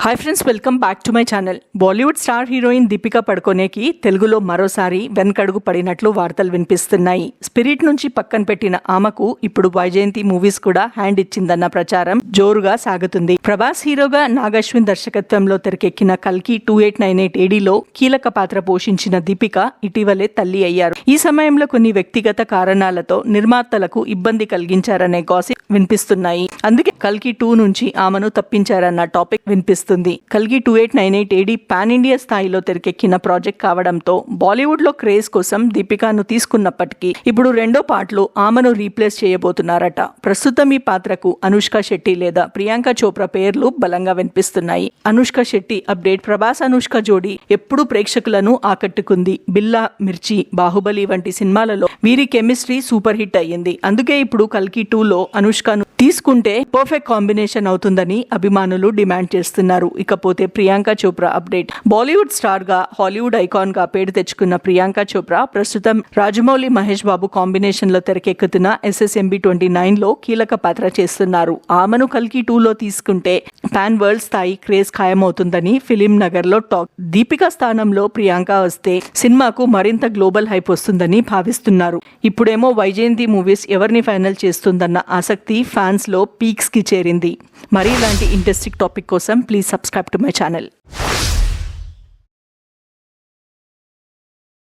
Hi friends, welcome back to my channel. Bollywood star heroine Deepika పడుకోనేకి తెలుగులో మరోసారి వెనకడుగు పడినట్లు వార్తలు వినిపిస్తున్నాయి. స్పిరిట్ నుంచి పక్కన పెట్టిన ఆమెకు ఇప్పుడు వైజయంతి మూవీస్ కూడా హ్యాండ్ ఇచ్చిందన్న ప్రచారం జోరుగా సాగుతుంది. ప్రభాస్ హీరోగా నాగశ్విన్ దర్శకత్వంలో తెరకెక్కిన కల్కి 2898 ఏడీలో కీలక పాత్ర పోషించిన దీపిక ఇటీవలే తల్లి అయ్యారు. ఈ సమయంలో కొన్ని వ్యక్తిగత కారణాలతో నిర్మాతలకు ఇబ్బంది కలిగించారనే గాసిప్ వినిపిస్తున్నాయి. అందుకే కల్కి 2 నుంచి ఆమెను తప్పించారన్న టాపిక్ వినిపిస్తుంది. కల్కి 2898 ఏడీ పాన్ ఇండియా స్థాయిలో తెరకెక్కిన ప్రాజెక్ట్ కావడంతో బాలీవుడ్ లో క్రేజ్ కోసం దీపికాను తీసుకున్నప్పటికీ ఇప్పుడు రెండో పార్ట్లో ఆమెను రీప్లేస్ చేయబోతున్నారట. ప్రస్తుతం ఈ పాత్రకు అనుష్క శెట్టి లేదా ప్రియాంక చోప్రా పేర్లు బలంగా వినిపిస్తున్నాయి. అనుష్క శెట్టి అప్డేట్. ప్రభాస్ అనుష్క జోడీ ఎప్పుడూ ప్రేక్షకులను ఆకట్టుకుంది. బిల్లా, మిర్చి, బాహుబలి వంటి సినిమాలలో వీరి కెమిస్ట్రీ సూపర్ హిట్ అయ్యింది. అందుకే ఇప్పుడు కల్కి 2లో అనుష్కను తీసుకుంటే పర్ఫెక్ట్ కాంబినేషన్ అవుతుందని అభిమానులు డిమాండ్ చేస్తున్నారు. ఇకపోతే ప్రియాంక చోప్రా అప్డేట్. బాలీవుడ్ స్టార్ గా, హాలీవుడ్ ఐకాన్ గా పేరు తెచ్చుకున్న ప్రియాంక చోప్రా ప్రస్తుతం రాజమౌళి, మహేష్ బాబు కాంబినేషన్ లో తెరకెక్కుతున్న SSMB 29 లో కీలక పాత్ర చేస్తున్నారు. ఆమెను కల్కి 2లో తీసుకుంటే పాన్ వరల్డ్ స్థాయి క్రేజ్ ఖాయమవుతుందని ఫిలిం నగర్ లో టాక్. దీపిక స్థానంలో ప్రియాంక వస్తే సినిమాకు మరింత గ్లోబల్ హైప్ వస్తుందని భావిస్తున్నారు. ఇప్పుడేమో వైజయంతి మూవీస్ ఎవరిని ఫైనల్ చేస్తుందన్న ఆసక్తి ఫ్యాన్స్ లో పీక్స్ కి చేరింది. మరి ఇలాంటి ఇంట్రెస్టింగ్ టాపిక్ కోసం please subscribe to my channel.